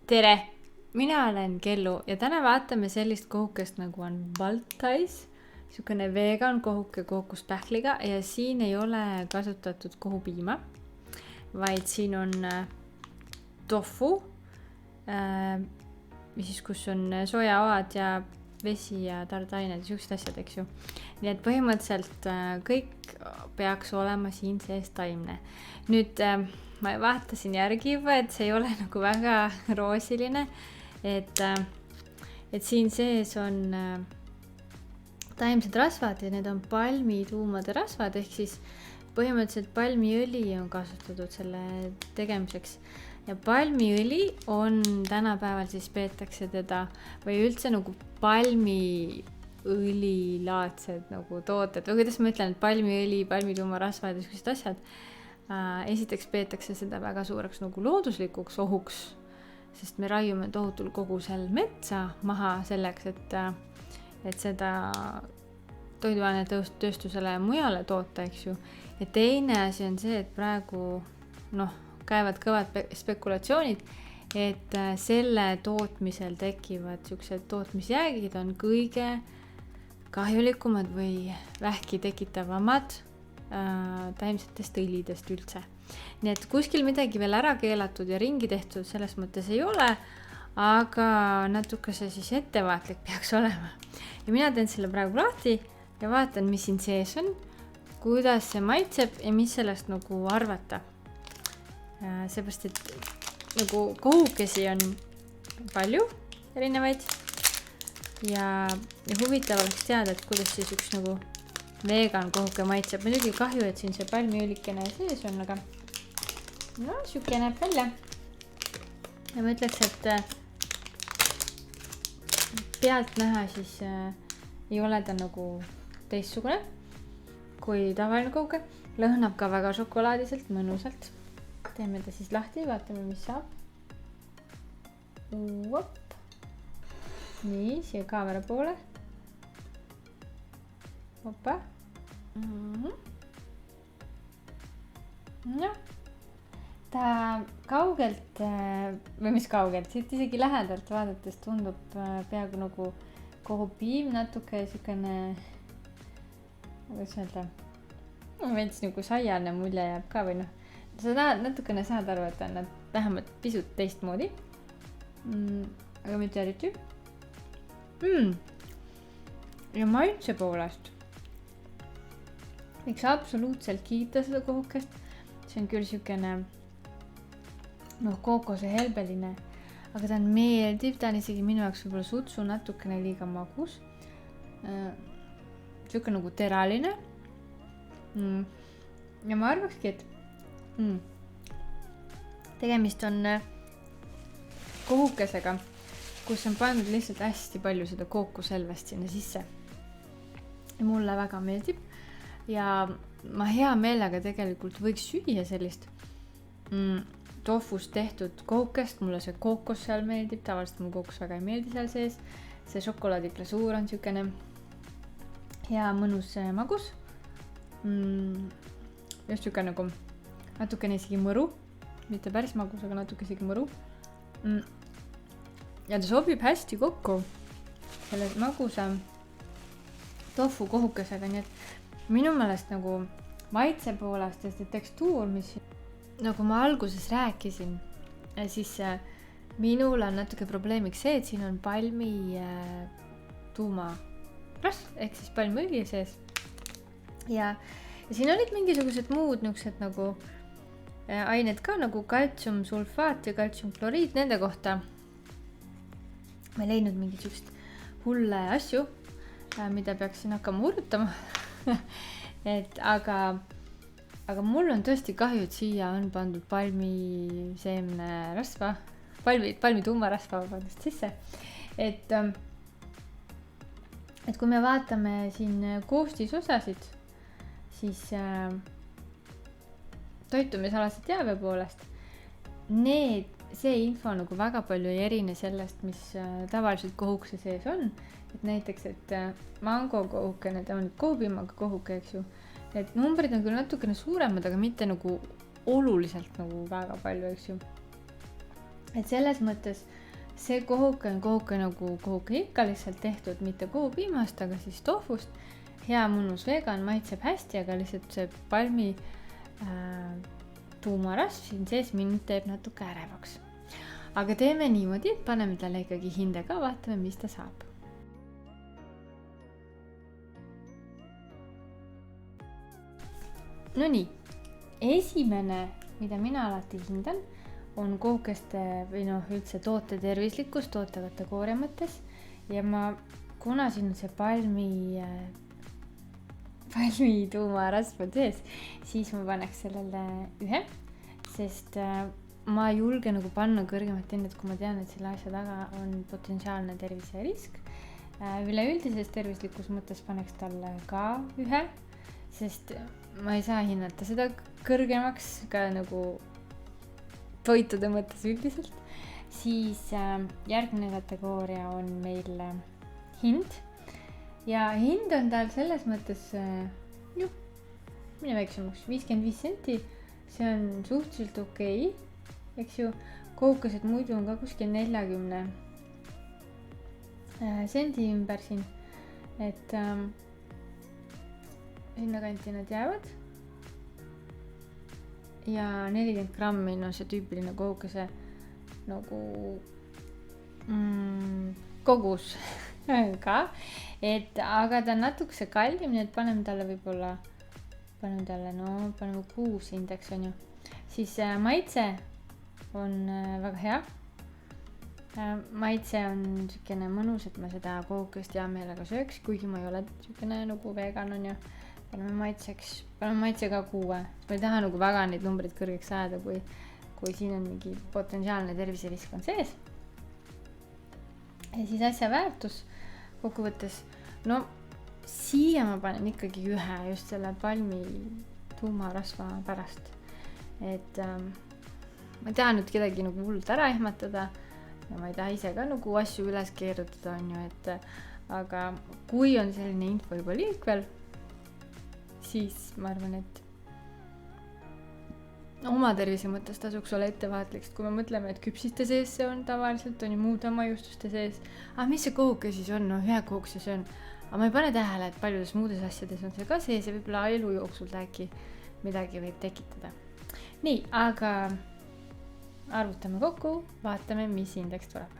tere! Mina olen Kellu ja täna vaatame sellist kohukest nagu on Baltais, niisugune vegan kohuke kookospähkliga ja siin ei ole kasutatud kohupiima, vaid siin on tofu, kus on sojaoad ja vesi ja tardained ja sellised asjad, eks ju. Nii et põhimõtteliselt kõik peaks olema siin sees taimne. Nüüd ma vaatasin järgi juba, et see ei ole nagu väga roosiline, et siin sees on taimsed rasvad ja need on palmituumade rasvad, ehk siis põhimõtteliselt palmiõli on kasutatud selle tegemiseks. Ja palmiõli on tänapäeval siis peetakse teda või üldse nagu palmiõlilaadsed nagu tooted või kuidas ma ütlen, et palmiõli, palmituumarasvad ja sellised asjad. Esiteks peetakse seda väga suureks nagu looduslikuks ohuks, sest me raiume tohutul kogusel metsa maha selleks, et seda toiduainetööstusele mujale toota, eks ju. Ja teine asi on see, et praegu käivad kõvad spekulatsioonid, et selle tootmisel tekivad sellised tootmisjäägid on kõige kahjulikumad või vähki tekitavamad taimsetest õlidest üldse. Nii et kuskil midagi veel ära keelatud ja ringi tehtud selles mõttes ei ole, aga natuke see siis ettevaatlik peaks olema. Ja mina teen selle praegu lahti ja vaatan, mis siin sees on, kuidas see maitseb ja mis sellest nagu arvata. Seepärast, et nagu kohukesi on palju erinevaid ja huvitav oleks teada, et kuidas siis üks nagu vegan kohuke maitseb. Muidugi kahju, et siin see palmiõlikene sees on, aga siuke näeb välja. Ja ma ütleks, et pealt näha siis ei ole ta nagu teistsugune kui tavaline kohuke. Lõhnab ka väga šokolaadiselt, mõnusalt. Teeme ta siis lahti, vaatame, mis saab. Nii, siia kaamera poole. Opa. Ta kaugelt, või mis kaugelt, siit isegi lähedalt vaadates tundub peaaegu nagu kohupiim, natuke selline, kuidas öelda, veits nagu saiane mulje jääb ka või sa natukene saad aru, et on nad vähemalt pisut teistmoodi, aga mitte eriti. Ja maitse poolest võiks absoluutselt kiita seda kohukest. See on küll siukene kookose helbeline, aga ta on meeldiv, ta on isegi minu jaoks võib-olla sutsu natukene liiga magus. Siuke nagu teraline. Ja ma arvakski, et tegemist on kohukesega, kus on pandud lihtsalt hästi palju seda kookoselvest sinna sisse. Ja mulle väga meeldib ja ma hea meelega tegelikult võiks süüa sellist tofust tehtud kohukest. Mulle see kookos seal meeldib, tavaliselt mul kookos väga ei meeldi seal sees. See šokolaadiklasuur on siukene hea mõnus magus. Just siuke nagu natukene isegi mõru, mitte päris magus, aga natuke isegi mõru. Ja ta sobib hästi kokku selle magusa tofu kohukesega, nii et minu meelest nagu maitse poolest ja see tekstuur, mis nagu ma alguses rääkisin, siis minul on natuke probleemiks see, et siin on palmi tuumarasv ehk siis palmiõli sees ja siin olid mingisugused muud niisugused nagu ained ka nagu kaltsiumsulfaat ja kaltsiumkloriid, nende kohta ma ei leidnud mingit niisugust hulle asju, mida peaksin hakkama urutama. Aga mul on tõesti kahju, et siia on pandud palmiseemne rasva, palmituumarasva sisse. Et kui me vaatame siin koostisosasid, siis toitumisalase teave poolest, see info nagu väga palju ei erine sellest, mis tavaliselt kohukese sees on. Et näiteks, et mango kohukene, ta on kohupiimaga kohuke, eks ju. Et numbrid on küll natukene suuremad, aga mitte nagu oluliselt nagu väga palju, eks ju. et selles mõttes see kohuke on kohuke nagu kohuke ikka lihtsalt tehtud, mitte kuupiimast, aga siis tohvust. Hea mõnus vegan, maitseb hästi, aga lihtsalt see palmi tuumarasv siin sees mind teeb natuke ärevaks. Aga teeme niimoodi, et paneme talle ikkagi hinde ka, vaatame, mis ta saab. No nii, esimene, mida mina alati hindan, on kohukeste või üldse toote tervislikkus toote kategooria mõttes. Ja kuna siin on see palmi tuumarasv on sees, siis ma paneks sellele 1, sest ma ei julge nagu panna kõrgemat hinnet, kui ma tean, et selle asja taga on potentsiaalne terviserisk. Üleüldises tervislikus mõttes paneks talle ka 1, sest ma ei saa hinnata seda kõrgemaks ka nagu toitude mõttes üldiselt. Siis järgmine kategooria on meil hind. Ja hind on tal selles mõttes mine väiksemaks, 55 senti. See on suhteliselt okei, eks ju. Kohukesed muidu on ka kuskil 40 sendi ümber siin. Et sinna kanti nad jäävad. Ja 40 grammi, see tüüpiline kohukese nagu kogus ka. Aga ta on natukese kallim, nii et paneme talle 6 indeks on ju. Siis maitse on väga hea. Maitse on sükene mõnus, et ma seda kohukest hea meelega sööks, kuigi ma ei ole sükene nagu vegan on ju. Paneme maitse ka 6. Ma ei taha nagu väga neid numbreid kõrgeks ajada, kui siin on mingi potentsiaalne terviserisk on sees. Ja siis asja väärtus kokkuvõttes. Siia ma panen ikkagi 1 just selle palmi tuumarasva pärast. Et ma ei taha nüüd kedagi nagu hullult ära ehmatada ja ma ei taha ise ka nagu asju üles keerutada on ju, aga kui on selline info juba liikvel, siis ma arvan, et oma tervise mõttes tasuks olla ettevaatlik, kui me mõtleme, et küpsiste sees see on tavaliselt, on ju muude maiustuste sees. Mis see kohuke siis on? Hea kohukese see on. Aga ma ei pane tähele, et paljudes muudes asjades on see ka sees ja võib-olla elu jooksul äkki midagi võib tekitada. Nii, aga arvutame kokku, vaatame, mis indeks tuleb.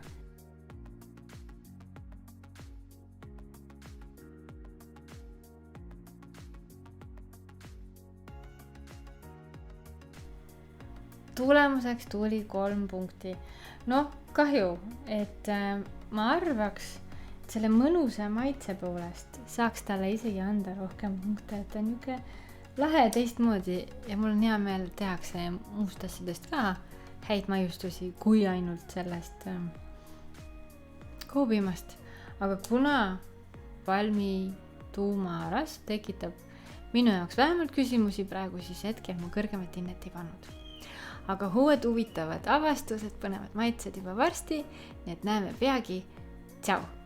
Tulemuseks tuli 3 punkti. Kahju, et ma arvaks, et selle mõnusa maitse poolest saaks talle isegi anda rohkem punkte, et on niuke lahe teistmoodi ja mul on hea meel, tehakse muust asjadest ka häid maiustusi kui ainult sellest kohupiimast. Aga kuna palmi tuumarasv tekitab minu jaoks vähemalt küsimusi praegu, siis hetkel ma kõrgemat hinnet ei pannud. Aga uued huvitavad avastused, põnevad maitsed juba varsti, nii et näeme peagi. Tšau!